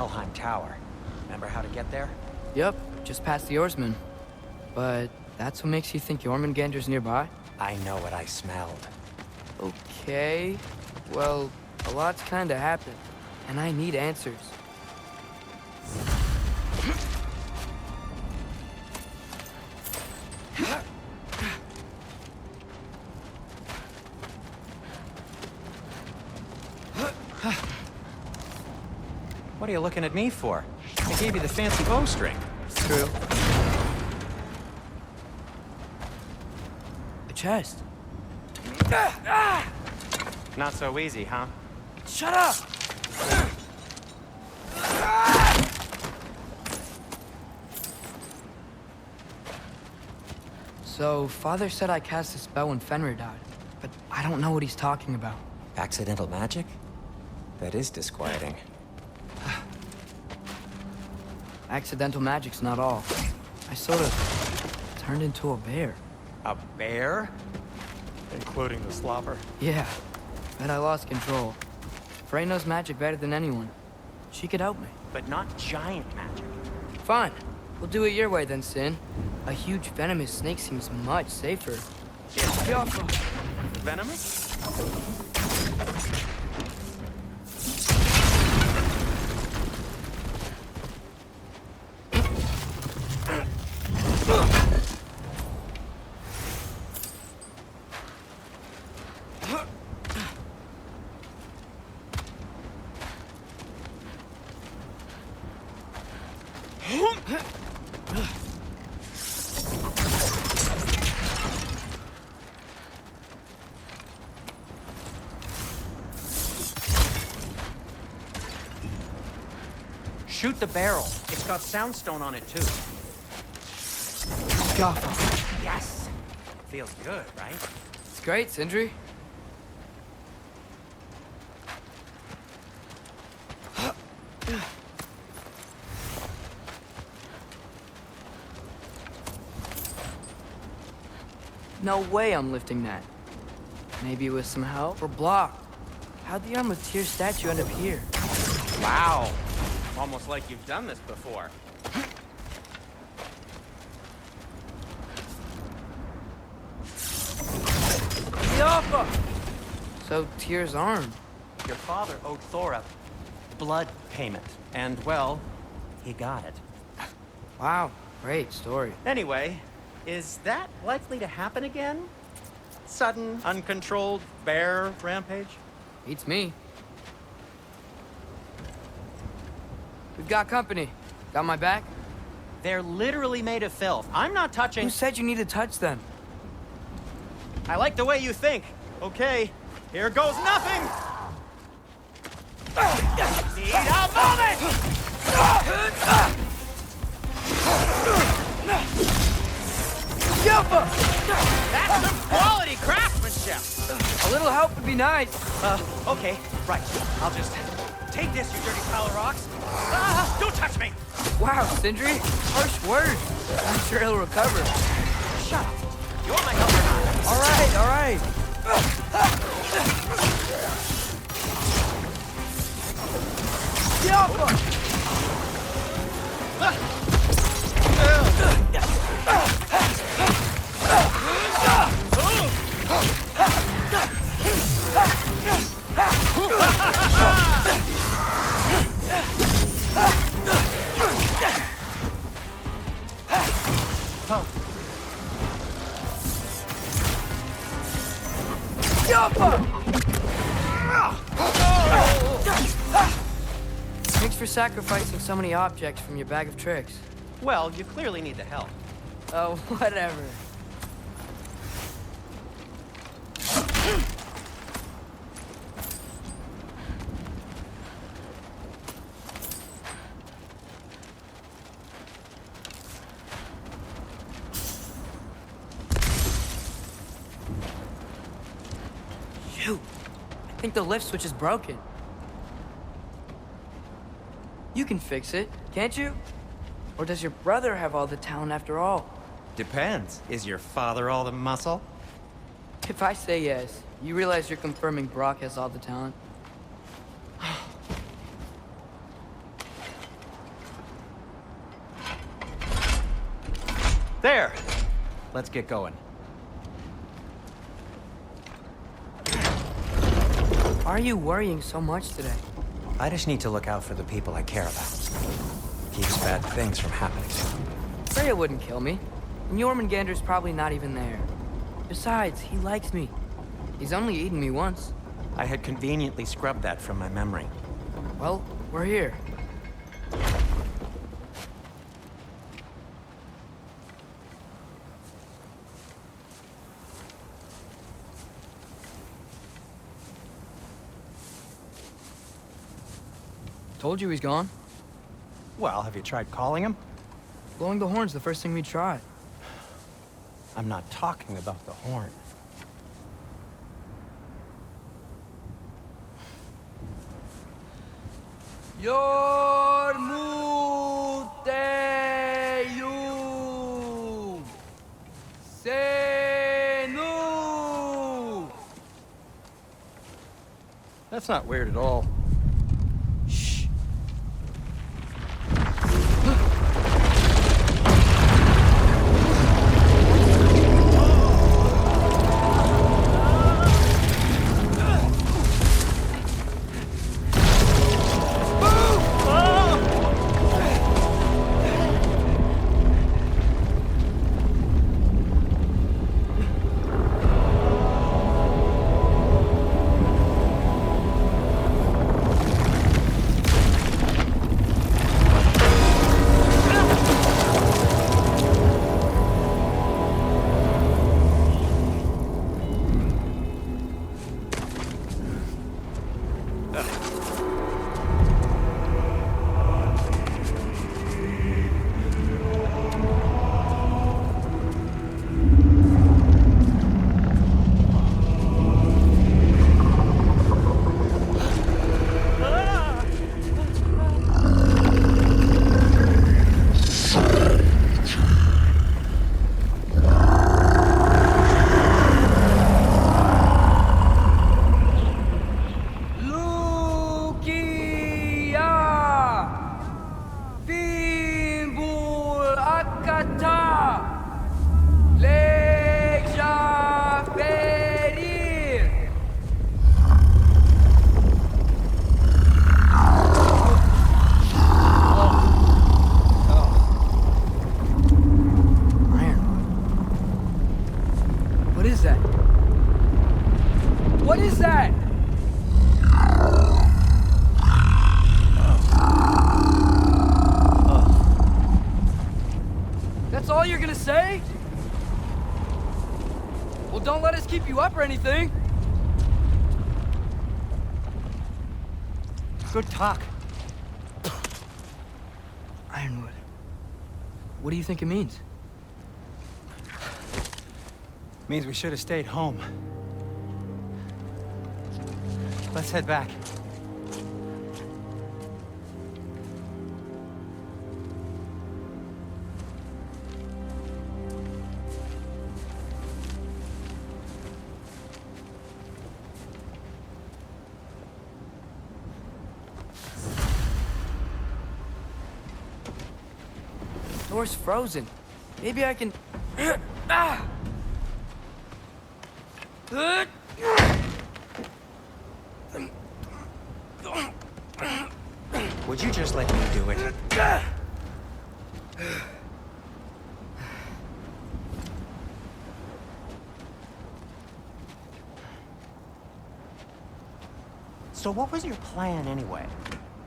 Helheim Tower. Remember how to get there? Yep, just past the oarsman. But that's what makes you think Jormungandr's nearby? I know what I smelled. Okay. Well, a lot's kinda happened, and I need answers. What are you looking at me for? I gave you the fancy bowstring. True. A chest. Not so easy, huh? Shut up! So, Father said I cast a spell when Fenrir died, but I don't know what he's talking about. Accidental magic? That is disquieting. Accidental magic's not all. I sort of turned into a bear. A bear? Including the slobber? Yeah, but I lost control. Frey knows magic better than anyone. She could help me. But not giant magic. Fine. We'll do it your way then, Sin. A huge venomous snake seems much safer. Venomous? Shoot the barrel. It's got soundstone on it, too. Gaffa. Yes! Feels good, right? It's great, Sindri. No way I'm lifting that. Maybe with some help? We're blocked. How'd the Arm of Tyr statue end up here? Wow. Almost like you've done this before. Gaffa! So, Tyr's arm. Your father owed Thor a blood payment. And, well, he got it. Wow, great story. Anyway, is that likely to happen again? Sudden, uncontrolled bear rampage? Beats me. We've got company. Got my back? They're literally made of filth. I'm not touching... Who said you need to touch them? I like the way you think. Okay, here goes nothing! Need a moment! That's some quality craftsmanship! A little help would be nice. Okay, right. I'll just take this, you dirty pile of rocks. Don't touch me! Wow, Sindri, harsh words. I'm sure he'll recover. Shut up. You want my help or not? All right, all right. Thanks for sacrificing so many objects from your bag of tricks. Well, you clearly need the help. Oh, whatever. Shoot! I think the lift switch is broken. You can fix it, can't you? Or does your brother have all the talent after all? Depends. Is your father all the muscle? If I say yes, you realize you're confirming Brock has all the talent? There! Let's get going. Why are you worrying so much today? I just need to look out for the people I care about. Keeps bad things from happening. Freya wouldn't kill me. And Jormungandr's probably not even there. Besides, he likes me. He's only eaten me once. I had conveniently scrubbed that from my memory. Well, we're here. Told you he's gone. Well, have you tried calling him? Blowing the horn's the first thing we tried. I'm not talking about the horn. Yormuteyum Senu. That's not weird at all. Shh. What is that? That's all you're gonna say? Well, don't let us keep you up or anything. Good talk. Ironwood. What do you think it means? Means we should have stayed home. Let's head back. Door's frozen. Maybe I can... Ah! Would you just let me do it? So what was your plan anyway?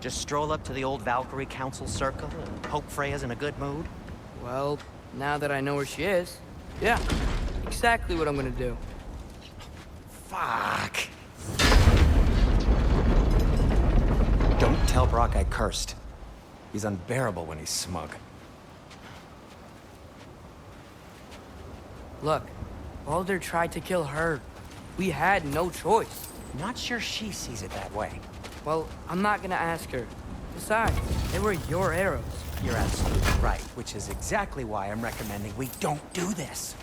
Just stroll up to the old Valkyrie Council circle and hope Freya's in a good mood? Well, now that I know where she is, yeah, exactly what I'm gonna do. Fuck. Don't tell Brock I cursed. He's unbearable when he's smug. Look, Baldur tried to kill her. We had no choice. Not sure she sees it that way. Well, I'm not gonna ask her. Besides, they were your arrows. You're absolutely right, which is exactly why I'm recommending we don't do this.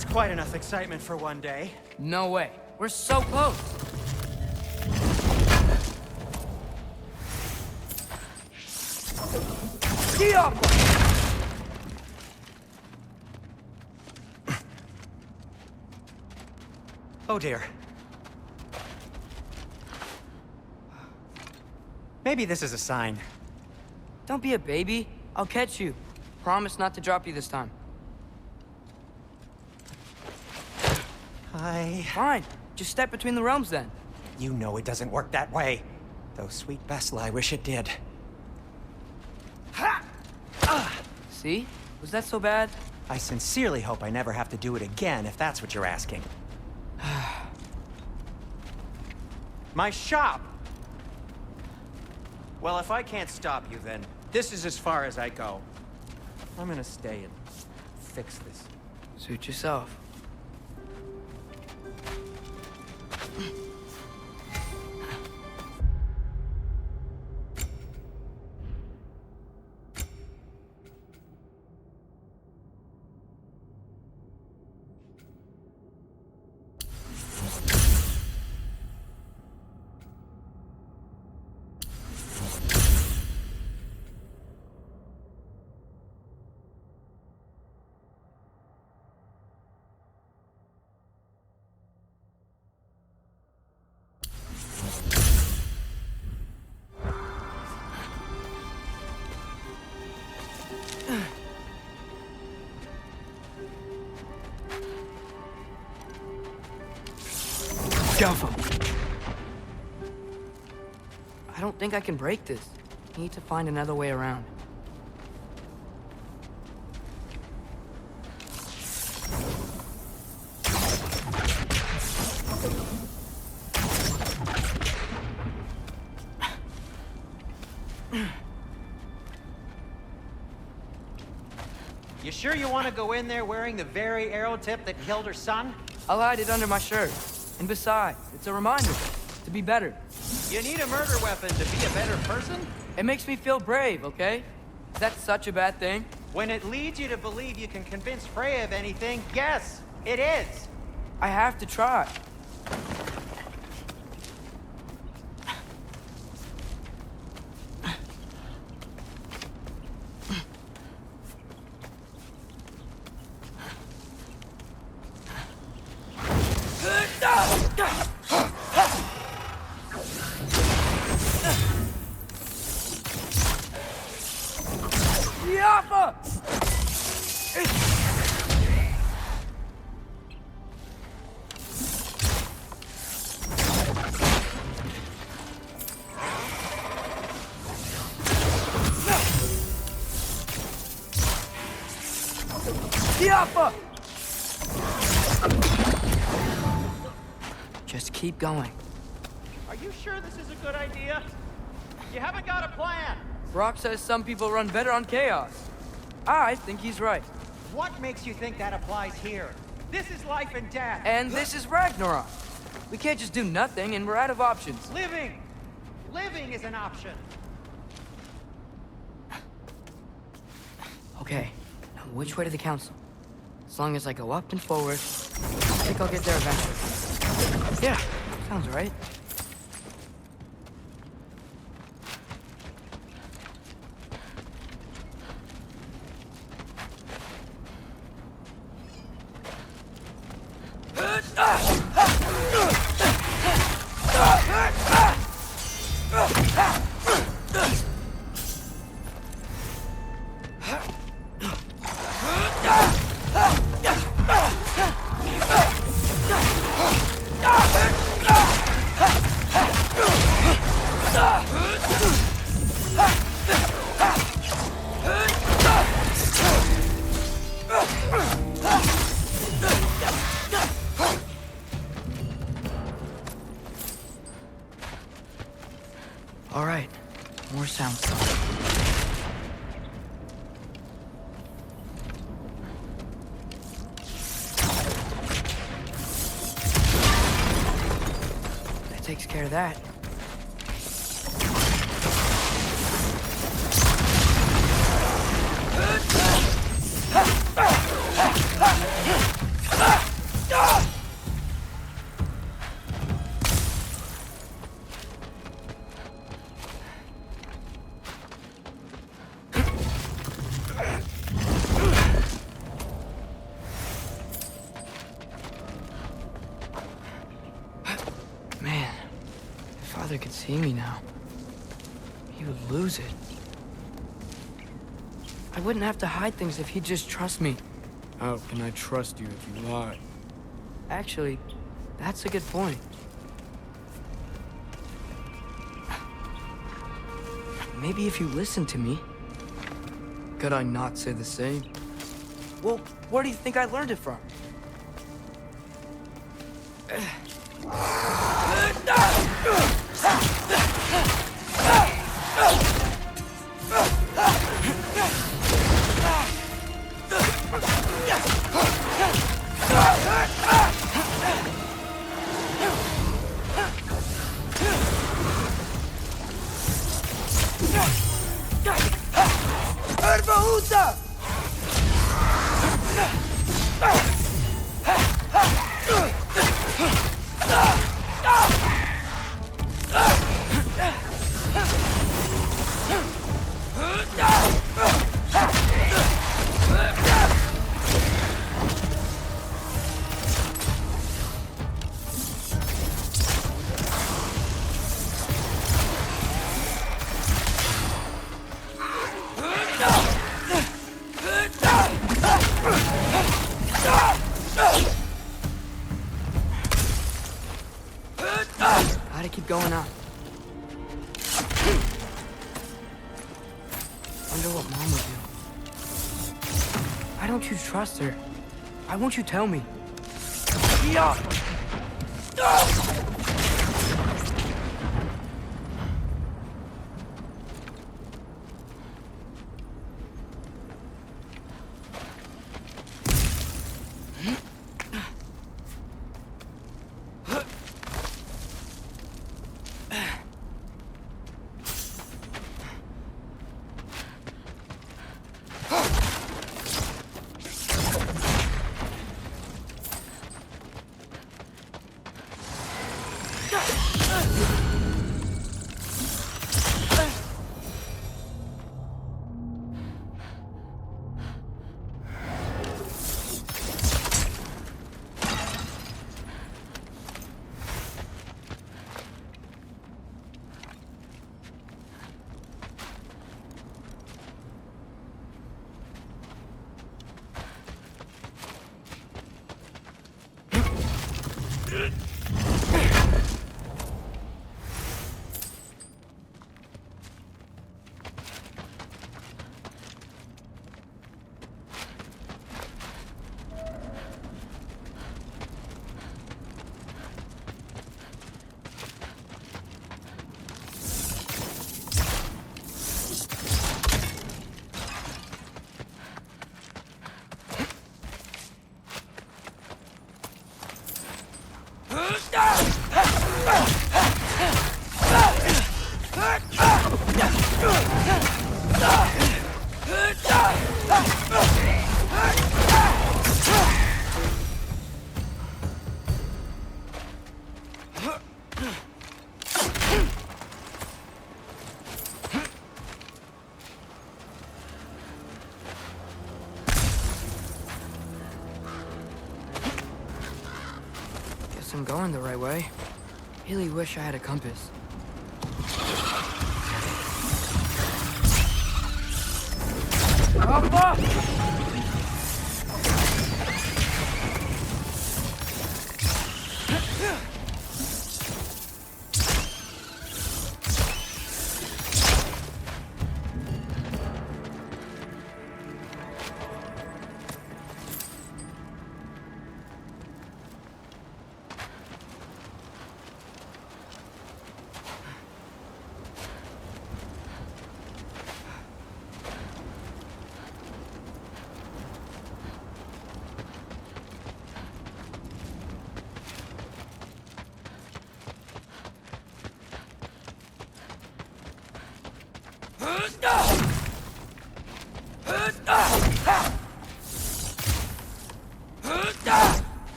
That's quite enough excitement for one day. No way. We're so close. Get up! Oh dear. Maybe this is a sign. Don't be a baby. I'll catch you. Promise not to drop you this time. Fine. Just step between the realms then. You know it doesn't work that way. Though sweet Bessel, I wish it did. Ha! See? Was that so bad? I sincerely hope I never have to do it again, if that's what you're asking. My shop! Well, if I can't stop you, then this is as far as I go. I'm gonna stay and fix this. Suit yourself. I don't think I can break this. I need to find another way around. You sure you want to go in there wearing the very arrow tip that killed her son? I'll hide it under my shirt. And besides, it's a reminder to be better. You need a murder weapon to be a better person? It makes me feel brave, okay? Is that such a bad thing? When it leads you to believe you can convince Freya of anything, yes, it is. I have to try. Just keep going. Are you sure this is a good idea? You haven't got a plan. Brock says some people run better on chaos. I think he's right. What makes you think that applies here? This is life and death. And this is Ragnarok. We can't just do nothing, and we're out of options. Living! Living is an option. Okay, now which way to the council? As long as I go up and forward, I think I'll get there eventually. Yeah, sounds right. All right, more sounds. That takes care of that. father could see me now, he would lose it. I wouldn't have to hide things if he'd just trust me. How can I trust you if you lie? Actually, that's a good point. Maybe if you listen to me. Could I not say the same? Well, where do you think I learned it from? Gotta keep going up. Wonder what Mom would do. Why don't you trust her? Why won't you tell me? I'm going the right way. Really wish I had a compass.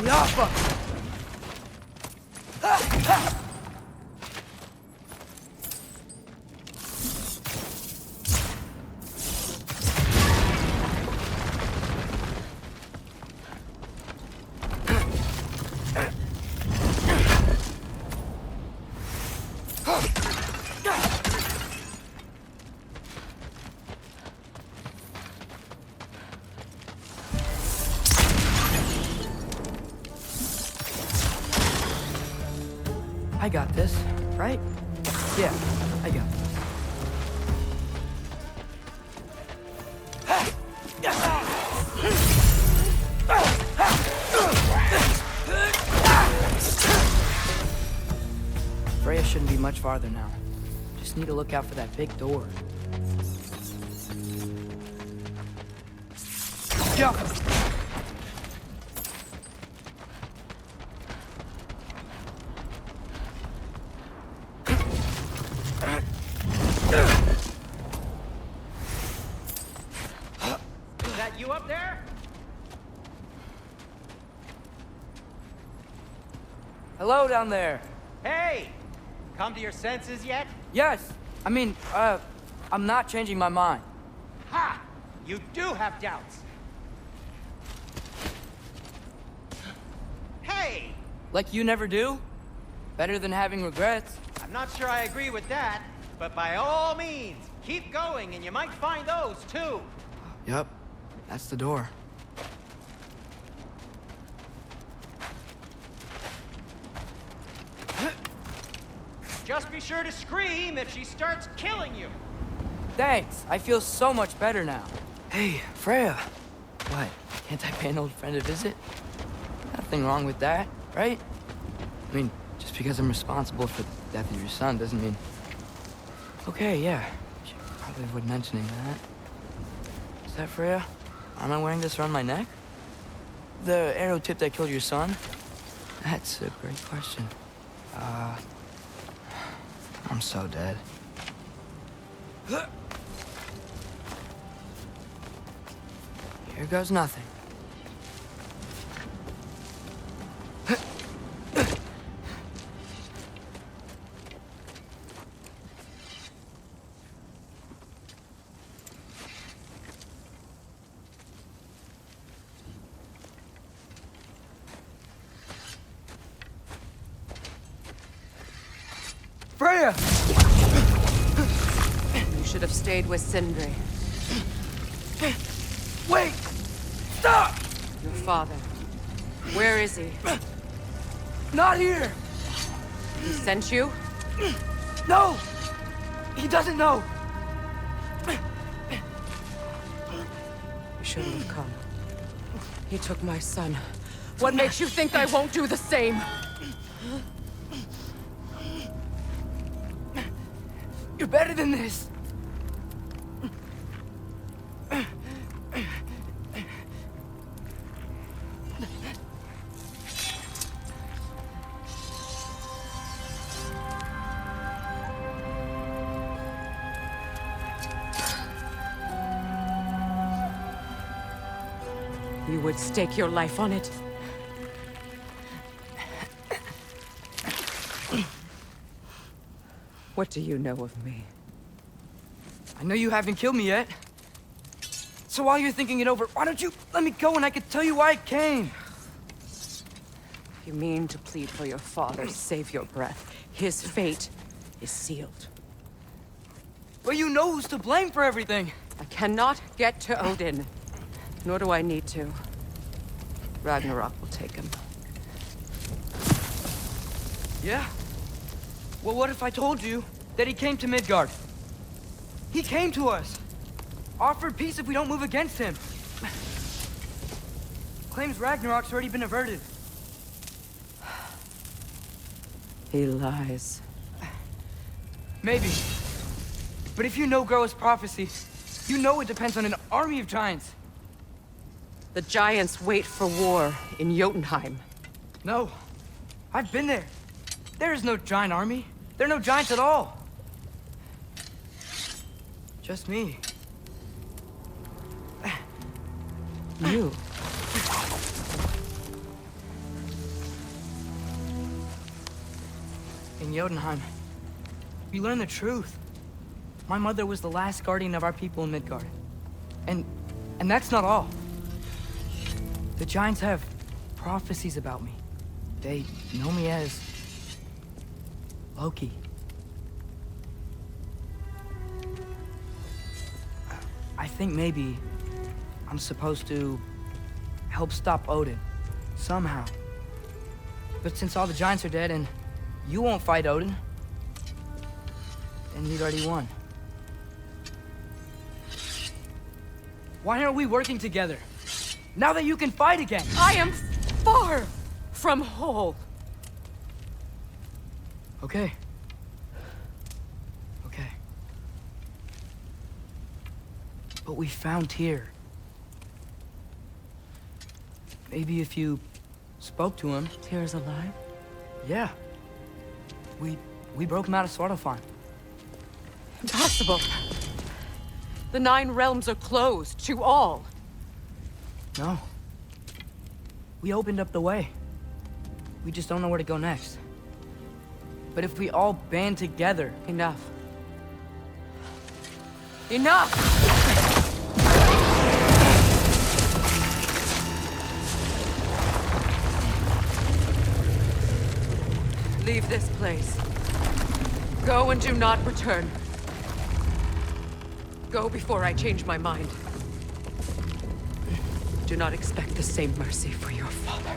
Lava! I got this, right? Yeah, I got this. Freya shouldn't be much farther now. Just need to look out for that big door. Yeah. Is that you up there? Hello down there. Hey! Come to your senses yet? Yes. I mean, I'm not changing my mind. Ha! You do have doubts. Hey! Like you never do? Better than having regrets. I'm not sure I agree with that, but by all means, keep going and you might find those too. Yep. That's the door. Just be sure to scream if she starts killing you. Thanks. I feel so much better now. Hey, Freya. What? Can't I pay an old friend a visit? Nothing wrong with that, right? I mean, just because I'm responsible for the death of your son doesn't mean... Okay, yeah. Should probably avoid mentioning that. Is that Freya? Am I wearing this around my neck? The arrow tip that killed your son? That's a great question. I'm so dead. Here goes nothing. Freya! You should have stayed with Sindri. Wait! Stop! Your father. Where is he? Not here! He sent you? No! He doesn't know! You shouldn't have come. He took my son. What makes you think I won't do the same? You're better than this! You would stake your life on it? What do you know of me? I know you haven't killed me yet. So while you're thinking it over, why don't you let me go and I can tell you why I came? You mean to plead for your father, save your breath. His fate is sealed. But you know who's to blame for everything. I cannot get to Odin. Nor do I need to. Ragnarok will take him. Yeah? Well, what if I told you that he came to Midgard? He came to us. Offered peace if we don't move against him. Claims Ragnarok's already been averted. He lies. Maybe. But if you know Groa's prophecy, you know it depends on an army of giants. The giants wait for war in Jotunheim. No. I've been there. There is no giant army. There are no giants at all. Just me. You. Jotunheim, we learned the truth. My mother was the last guardian of our people in Midgard. And that's not all. The giants have prophecies about me. They know me as Loki. I think maybe I'm supposed to help stop Odin, somehow. But since all the giants are dead and you won't fight Odin, then you'd already won. Why aren't we working together? Now that you can fight again! I am far from whole. Okay. Okay. But we found Tyr. Maybe if you spoke to him... Tyr's alive? Yeah. We broke him out of Svartalfheim. Impossible. The 9 realms are closed to all. No. We opened up the way. We just don't know where to go next. But if we all band together... Enough. Enough! Leave this place. Go and do not return. Go before I change my mind. Do not expect the same mercy for your father.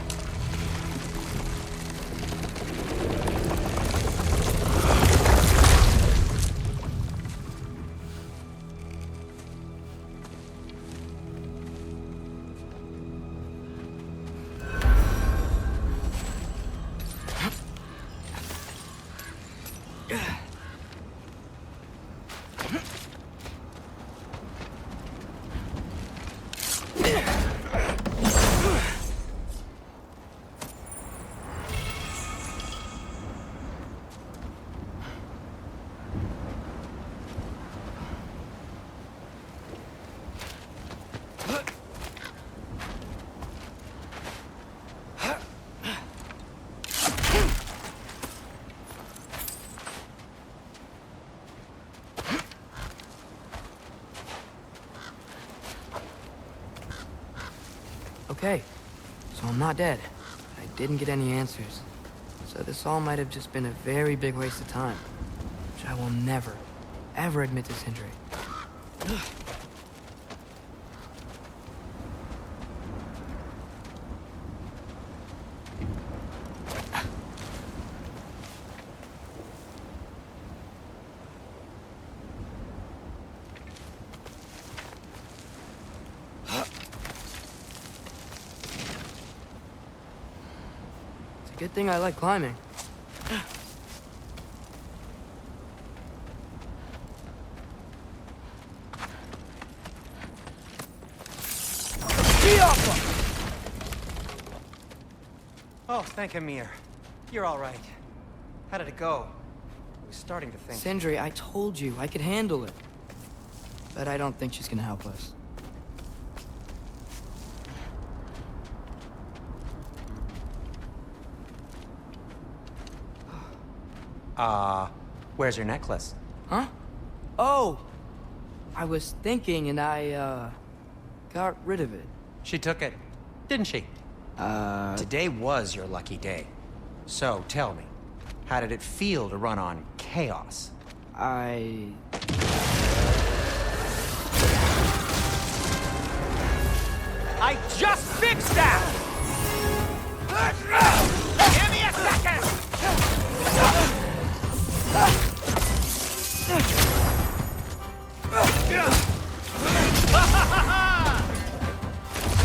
Okay, so I'm not dead. I didn't get any answers. So this all might have just been a very big waste of time. Which I will never, ever admit to Sindri. Good thing I like climbing. Oh, thank Amir. You're all right. How did it go? I was starting to think... Sindri, I told you I could handle it. But I don't think she's gonna help us. Where's your necklace? Huh? Oh! I was thinking and I, got rid of it. She took it, didn't she? Today was your lucky day. So, tell me, how did it feel to run on chaos? I just fixed that! Give me a second!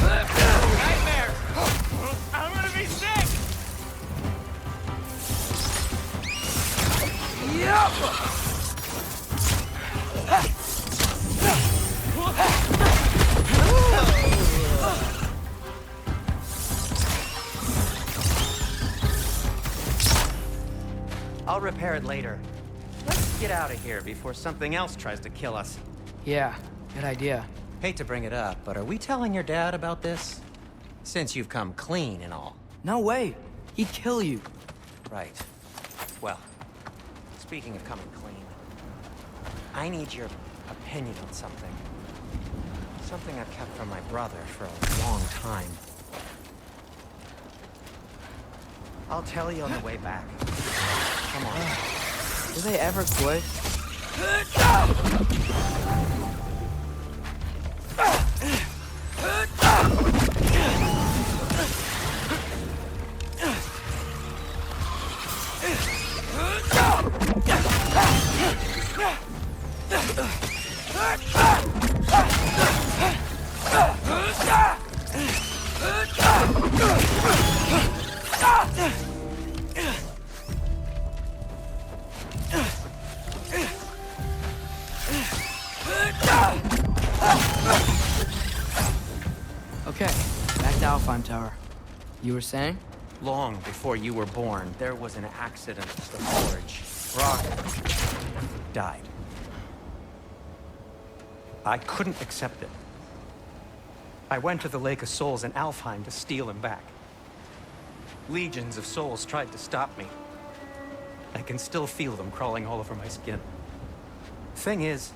Nightmare! I'm gonna be sick! I'll repair it later. Let's get out of here before something else tries to kill us. Yeah, good idea. Hate to bring it up, but are we telling your dad about this? Since you've come clean and all. No way. He'd kill you. Right. Well, Speaking of coming clean, I need your opinion on something. Something I've kept from my brother for a long time. I'll tell you on the way back. Come on. Do they ever quit? Okay, back to Alfheim Tower. You were saying? Long before you were born, there was an accident at the forge. Brock died. I couldn't accept it. I went to the Lake of Souls in Alfheim to steal him back. Legions of souls tried to stop me. I can still feel them crawling all over my skin. Thing is,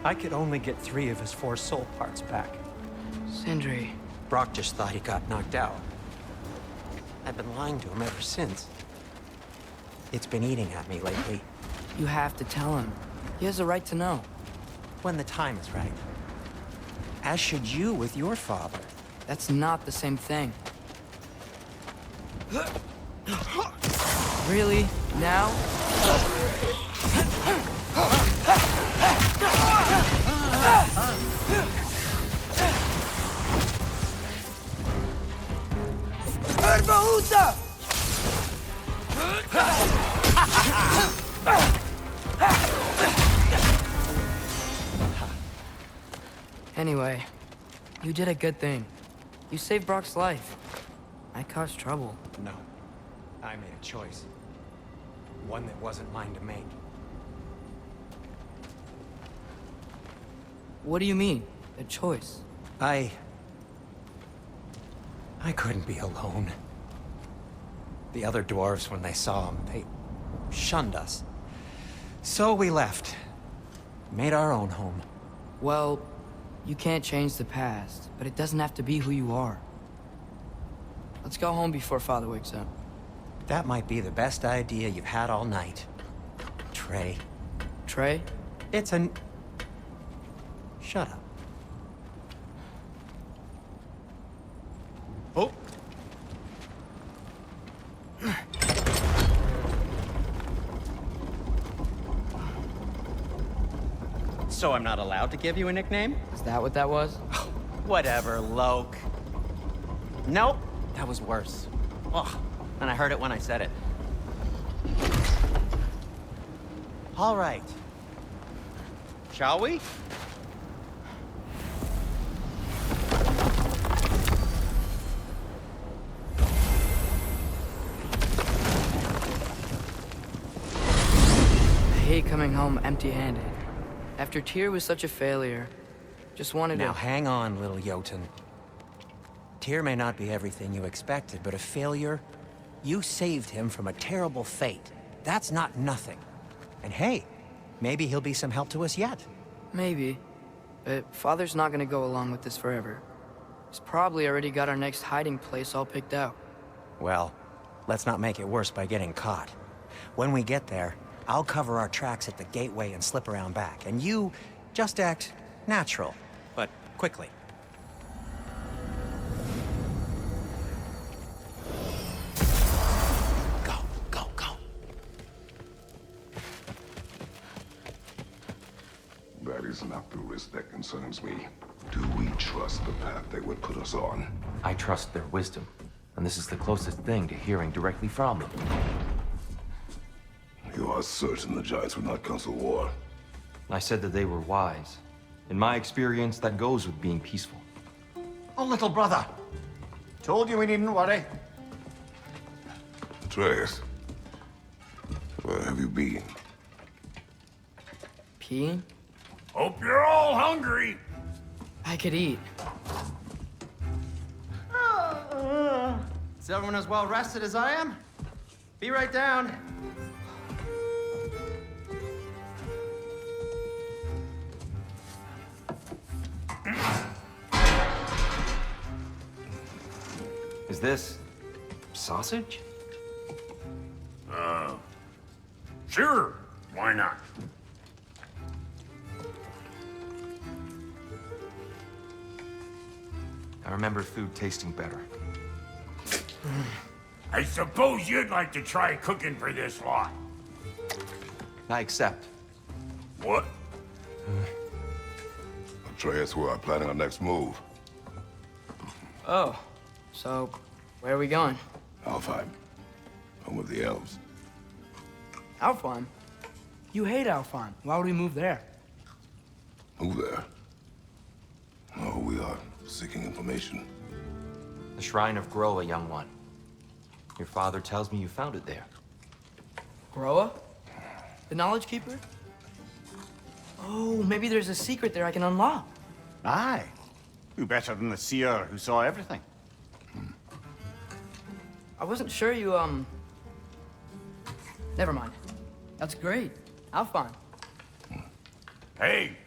I could only get 3 of his 4 soul parts back. Sindri. Brock just thought he got knocked out. I've been lying to him ever since. It's been eating at me lately. You have to tell him. He has a right to know. When the time is right. As should you with your father. That's not the same thing. Really? Now? Anyway, you did a good thing. You saved Brock's life. I caused trouble. No. I made a choice. One that wasn't mine to make. What do you mean? A choice? I couldn't be alone. The other dwarves, when they saw him, they shunned us. So we left. Made our own home. Well, you can't change the past, but it doesn't have to be who you are. Let's go home before Father wakes up. That might be the best idea you've had all night. Trey. Trey? It's an... Shut up. Oh! So I'm not allowed to give you a nickname? Is that what that was? Whatever, Loke. Nope, that was worse. Ugh, and I heard it when I said it. All right. Shall we? I hate coming home empty-handed. After Tyr was such a failure, just wanted Now to... hang on, little Jotun. Tyr may not be everything you expected, but a failure? You saved him from a terrible fate. That's not nothing. And hey, maybe he'll be some help to us yet. Maybe. But Father's not gonna go along with this forever. He's probably already got our next hiding place all picked out. Well, let's not make it worse by getting caught. When we get there, I'll cover our tracks at the gateway and slip around back. And you just act natural, but quickly. Go, go, go. That is not the risk that concerns me. Do we trust the path they would put us on? I trust their wisdom, and this is the closest thing to hearing directly from them. You are certain the Giants would not counsel war? I said that they were wise. In my experience, that goes with being peaceful. Oh, little brother. Told you we needn't worry. Atreus, where have you been? Peeing? Hope you're all hungry. I could eat. Is everyone as well rested as I am? Be right down. this sausage? Sure, why not? I remember food tasting better. I suppose you'd like to try cooking for this lot. I accept. What? Atreus, we are planning our next move. Oh, so where are we going? Alfheim. Home of the elves. Alfheim? You hate Alfheim. Why would we move there? Who there? Oh, we are seeking information. The Shrine of Groa, young one. Your father tells me you found it there. Groa? The Knowledge Keeper? Oh, maybe there's a secret there I can unlock. Aye. Who better than the seer who saw everything? I wasn't sure you, Never mind. That's great. Alfheim. Hey,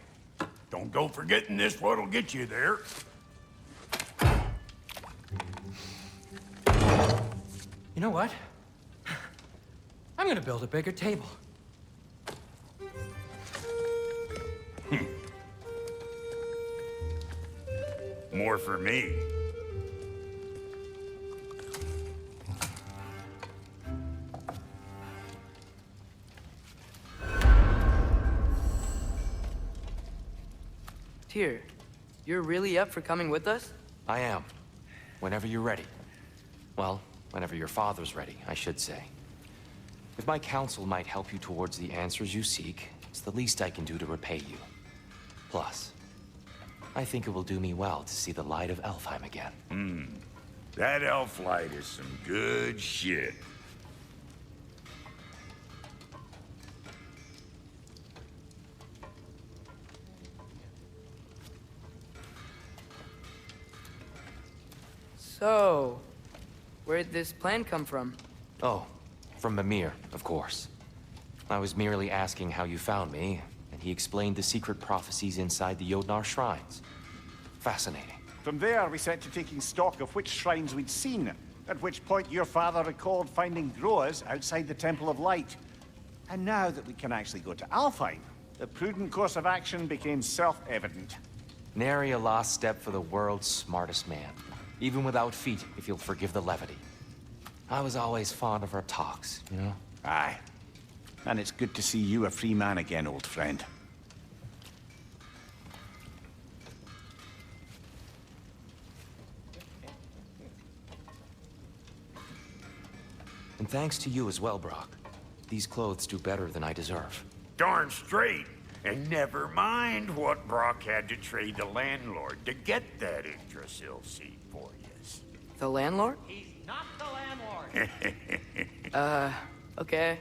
don't go forgetting this what'll get you there. You know what? I'm gonna build a bigger table. More for me. Tyr, you're really up for coming with us? I am. Whenever you're ready. Well, whenever your father's ready, I should say. If my counsel might help you towards the answers you seek, it's the least I can do to repay you. Plus, I think it will do me well to see the light of Alfheim again. That elf light is some good shit. So, where'd this plan come from? Oh, from Mimir, of course. I was merely asking how you found me, and he explained the secret prophecies inside the Jotnar shrines. Fascinating. From there, we set to taking stock of which shrines we'd seen, at which point your father recalled finding Groas outside the Temple of Light. And now that we can actually go to Alfheim, the prudent course of action became self-evident. Nary a lost step for the world's smartest man. Even without feet, if you'll forgive the levity. I was always fond of our talks, you know? Aye. And it's good to see you a free man again, old friend. And thanks to you as well, Brock. These clothes do better than I deserve. Darn straight. And never mind what Brock had to trade the landlord to get that Yggdrasil seat for you. The landlord? He's not the landlord. Okay.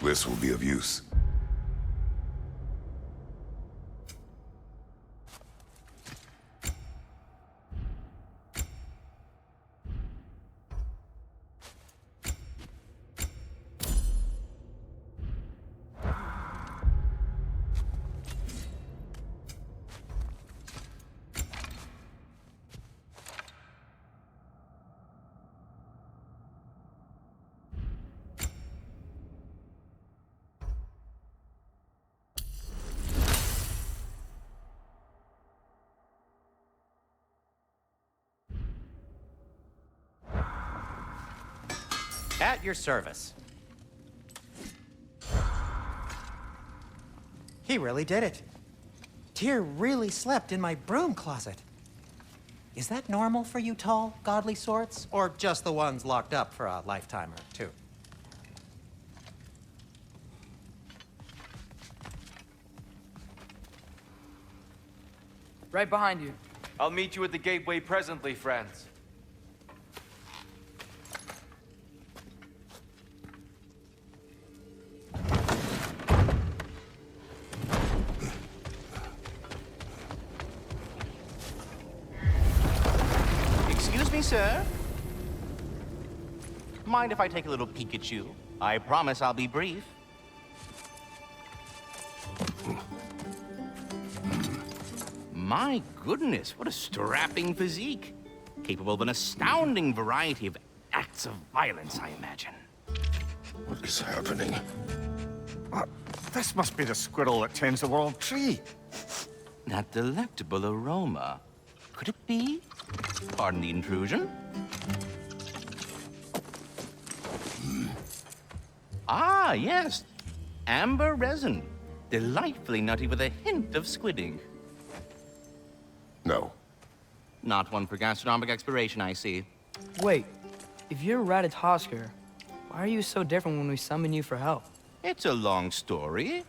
This will be of use. At your service. He really did it. Tyr really slept in my broom closet. Is that normal for you tall, godly sorts? Or just the ones locked up for a lifetime or two? Right behind you. I'll meet you at the gateway presently, friends. me, sir. Mind if I take a little peek at you? I promise I'll be brief. My goodness, what a strapping physique. Capable of an astounding variety of acts of violence, I imagine. What is happening? This must be the squirrel that tends the world tree. That delectable aroma. Could it be? Pardon the intrusion. Ah, yes. Amber resin. Delightfully nutty with a hint of squid ink. No. Not one for gastronomic exploration, I see. Wait, if you're Ratatosker, why are you so different when we summon you for help? It's a long story.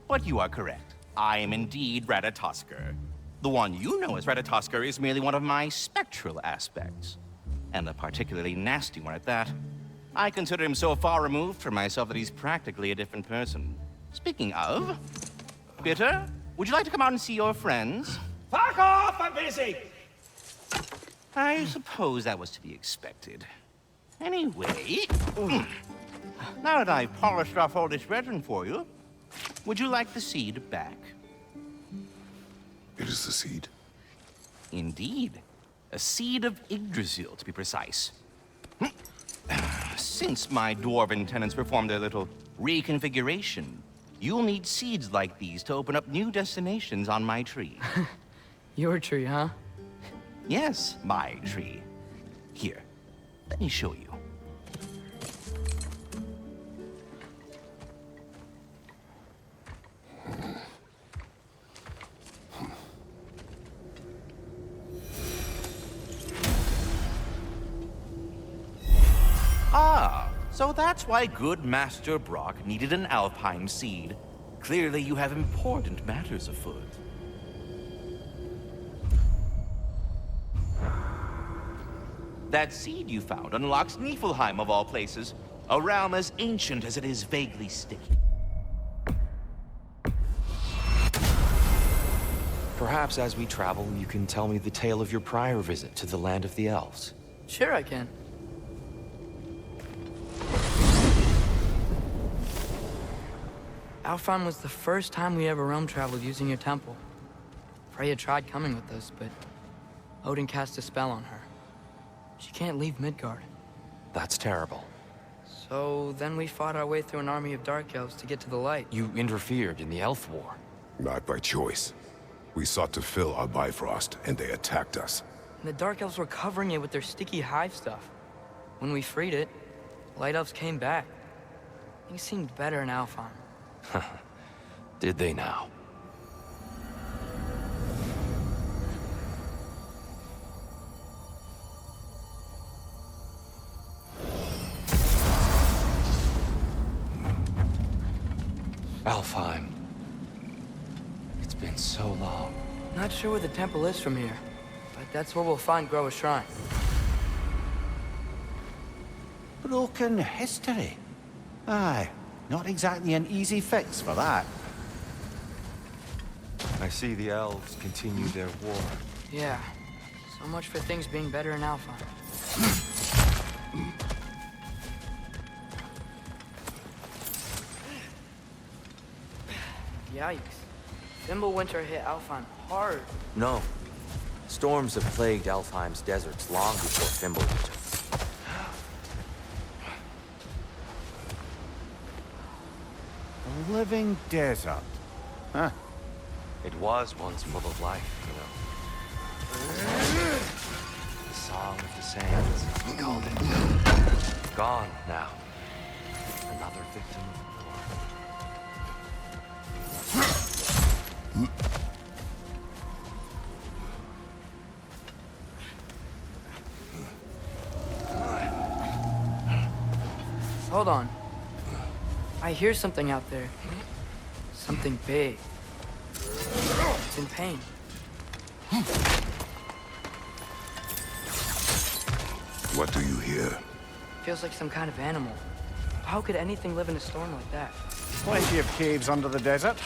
But you are correct. I am indeed Ratatosker. The one you know as Ratatosker is merely one of my spectral aspects. And a particularly nasty one at that. I consider him so far removed from myself that he's practically a different person. Speaking of, Bitter, would you like to come out and see your friends? Fuck off! I'm busy! I suppose that was to be expected. Anyway, now that I've polished off all this resin for you, would you like the seed back? It is the seed. Indeed. A seed of Yggdrasil, to be precise. Since my dwarven tenants performed their little reconfiguration, you'll need seeds like these to open up new destinations on my tree. Your tree, huh? Yes, my tree. Here, let me show you. Ah, so that's why good Master Brock needed an Alpine seed. Clearly you have important matters afoot. That seed you found unlocks Niflheim of all places, a realm as ancient as it is vaguely sticky. Perhaps as we travel, you can tell me the tale of your prior visit to the land of the elves. Sure I can. Alfheim was the first time we ever realm traveled using your temple. Freya tried coming with us, but Odin cast a spell on her. She can't leave Midgard. That's terrible. So then we fought our way through an army of dark elves to get to the light. You interfered in the Elf War. Not by choice. We sought to fill our Bifrost, and they attacked us. And the dark elves were covering it with their sticky hive stuff. When we freed it, light elves came back. Things seemed better in Alfheim. Did they now? Alfheim. It's been so long. Not sure where the temple is from here, but that's where we'll find Groa's shrine. Broken history. Aye, not exactly an easy fix for that. I see the elves continue their war. Yeah, so much for things being better in Alfheim. Yikes. Fimbulwinter hit Alfheim hard. No. Storms have plagued Alfheim's deserts long before Fimbulwinter. A living desert. Huh. It was once full of life, you know. The Song of the Sands, we called it. Gone now. Another victim of war. Hold on. I hear something out there. Something big. It's in pain. What do you hear? Feels like some kind of animal. How could anything live in a storm like that? Plenty of caves under the desert.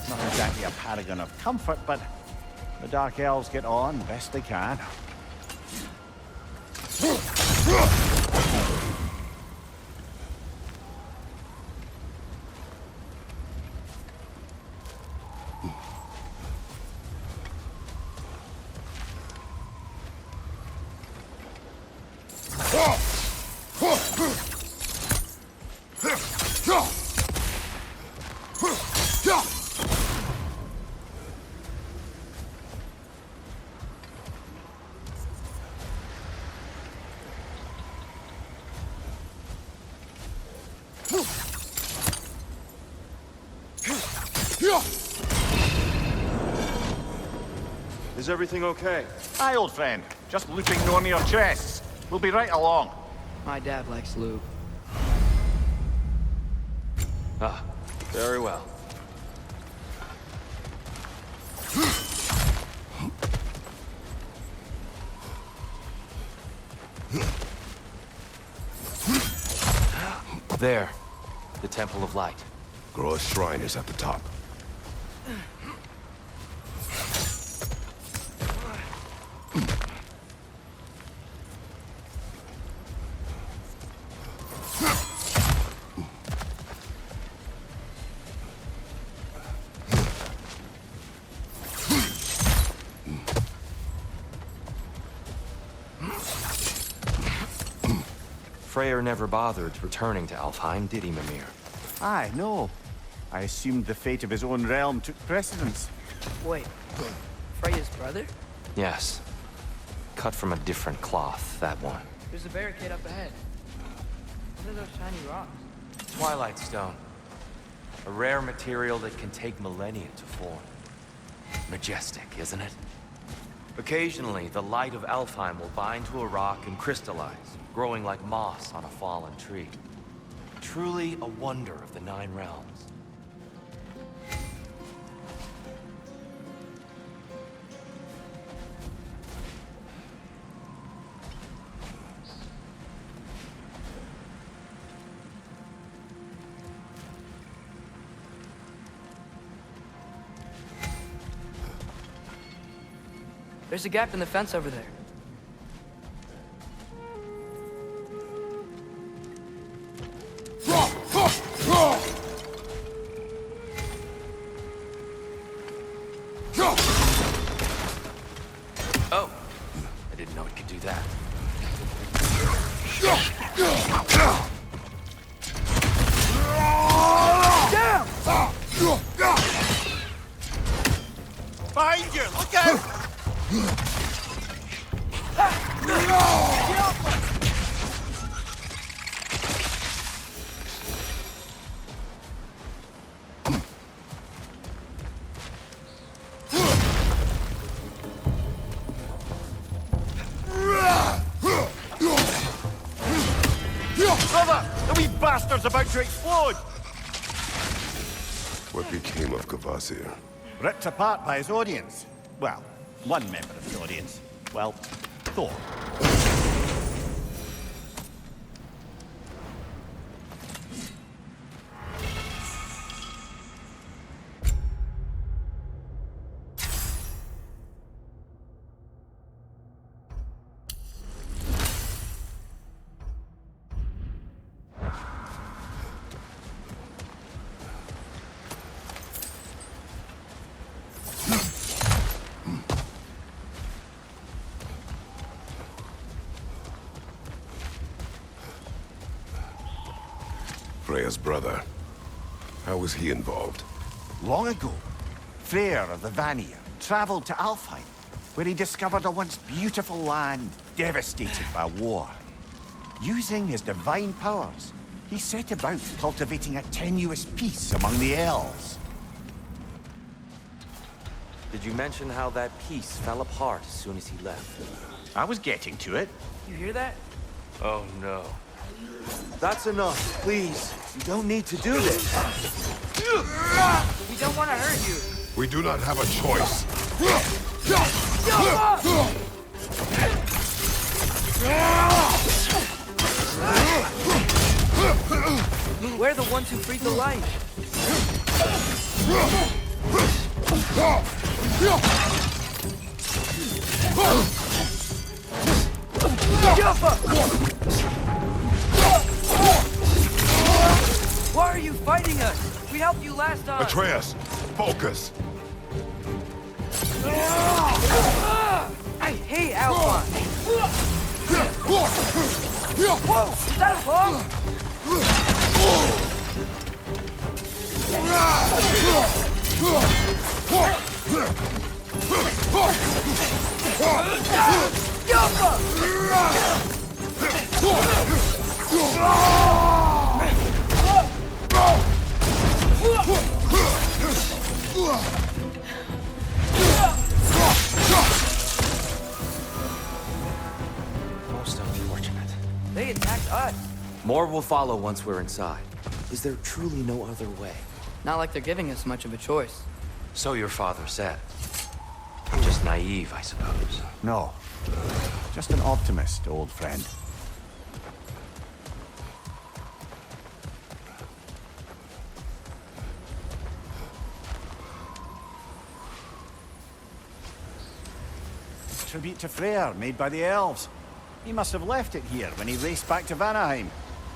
Not exactly a paragon of comfort, but The Dark Elves get on best they can. Is everything okay? Aye, old friend. Just looping on your chests. We'll be right along. My dad likes loot. Ah, very well. There, the Temple of Light. Groa's shrine is at the top. Freyr never bothered returning to Alfheim, did he, Mimir? Aye, no. I assumed the fate of his own realm took precedence. Wait, Freya's brother? Yes. Cut from a different cloth, that one. There's a barricade up ahead. What are those shiny rocks? Twilight Stone. A rare material that can take millennia to form. Majestic, isn't it? Occasionally, the light of Alfheim will bind to a rock and crystallize, growing like moss on a fallen tree. Truly a wonder of the Nine Realms. There's a gap in the fence over there. Oh, I didn't know it could do that. Behind you! Look out! Brother! The wee bastard's about to explode! What became of Kvasir? Ripped apart by his audience. Well, one member of the audience. Well, Thor. Freya's brother. How was he involved? Long ago, Freyr of the Vanir traveled to Alfheim, where he discovered a once beautiful land devastated by war. Using his divine powers, he set about cultivating a tenuous peace among the elves. Did you mention how that piece fell apart as soon as he left? I was getting to it. You hear that? Oh no. That's enough, please. You don't need to do this. We don't want to hurt you. We do not have a choice. We're the ones who freed the light. Why are you fighting us? We helped you last time. Atreus, focus. I hate Alpine. Whoa, is that a bomb? Most unfortunate. They attacked us. More will follow once we're inside. Is there truly no other way? Not like they're giving us much of a choice. So your father said. Just naive, I suppose. No. Just an optimist, old friend. Tribute to Freyr, made by the elves. He must have left it here when he raced back to Vanaheim.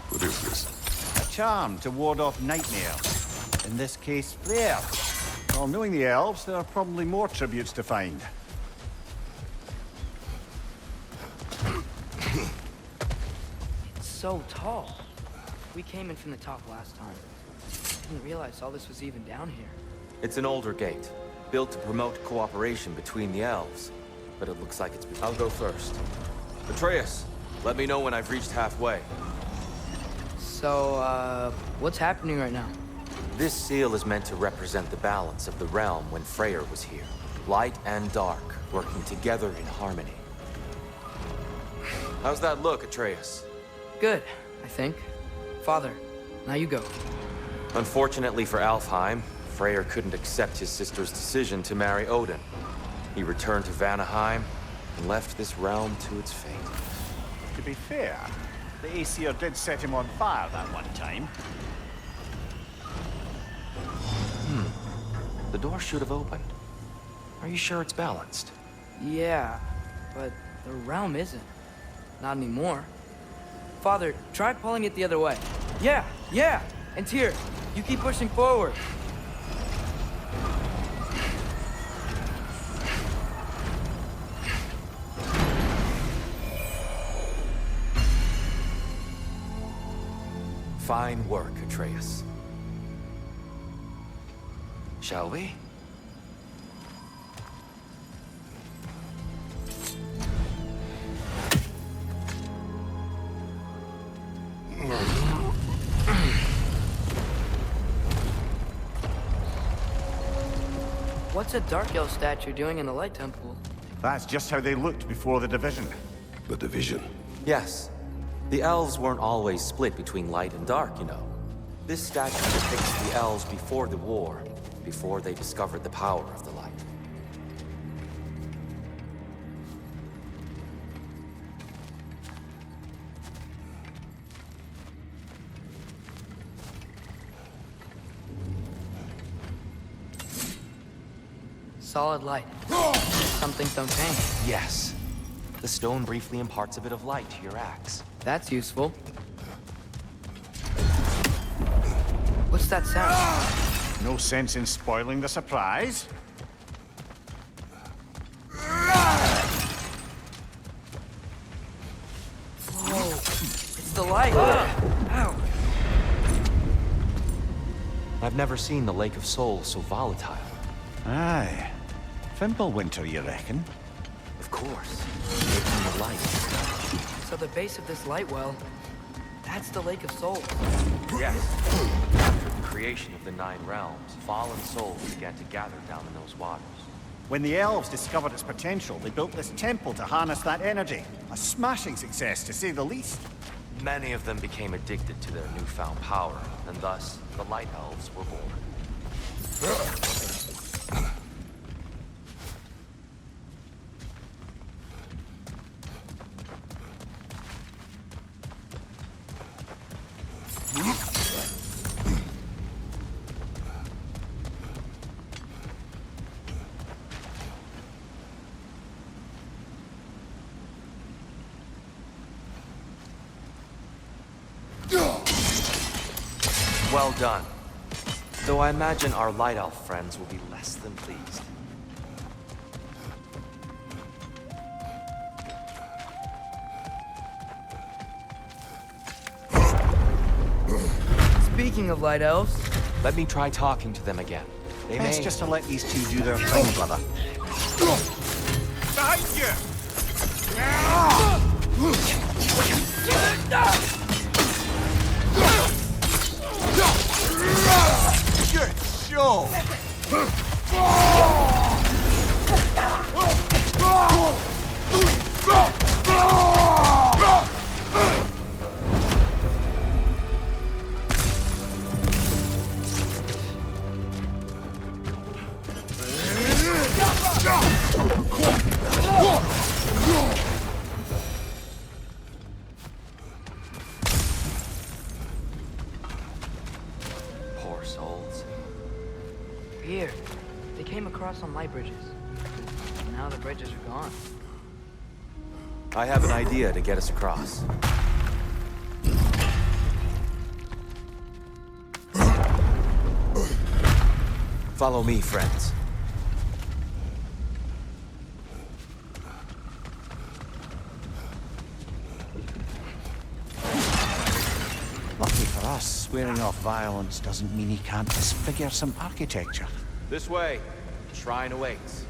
What is this? A charm to ward off nightmares. In this case, Freyr. Well, knowing the elves, there are probably more tributes to find. It's so tall. We came in from the top last time. Didn't realize all this was even down here. It's an older gate, built to promote cooperation between the elves. But it looks like it's... I'll go first. Atreus, let me know when I've reached halfway. So, what's happening right now? This seal is meant to represent the balance of the realm when Freyr was here. Light and dark, working together in harmony. How's that look, Atreus? Good, I think. Father, now you go. Unfortunately for Alfheim, Freyr couldn't accept his sister's decision to marry Odin. He returned to Vanaheim and left this realm to its fate. To be fair, the Aesir did set him on fire that one time. The door should have opened. Are you sure it's balanced? Yeah, but the realm isn't. Not anymore. Father, try pulling it the other way. Yeah! And Tyr, you keep pushing forward. Fine work, Atreus. Shall we? What's a Dark Elf statue doing in the Light Temple? That's just how they looked before the division. The division. Yes. The elves weren't always split between light and dark, you know. This statue depicts the elves before the war, before they discovered the power of the light. Solid light. Some things don't change. Yes. The stone briefly imparts a bit of light to your axe. That's useful. What's that sound? No sense in spoiling the surprise. Whoa, it's the light. Ow. I've never seen the Lake of Souls so volatile. Aye. Fimbulwinter, you reckon? Of course. Making the light. So the base of this light well, that's the Lake of Souls. Yes. After the creation of the Nine Realms, fallen souls began to gather down in those waters. When the elves discovered its potential, they built this temple to harness that energy. A smashing success, to say the least. Many of them became addicted to their newfound power, and thus, the Light Elves were born. Well done. Though I imagine our Light Elf friends will be less than pleased. Speaking of Light Elves... Let me try talking to them again. They Best may... just to let these two do their thing, brother. Behind you! Good show! Poor souls. Here, they came across on light bridges. Now the bridges are gone. I have an idea to get us across. Follow me, friends. Lucky for us, swearing off violence doesn't mean he can't disfigure some architecture. This way. The shrine awaits.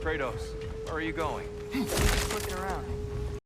Kratos, where are you going? Just looking around.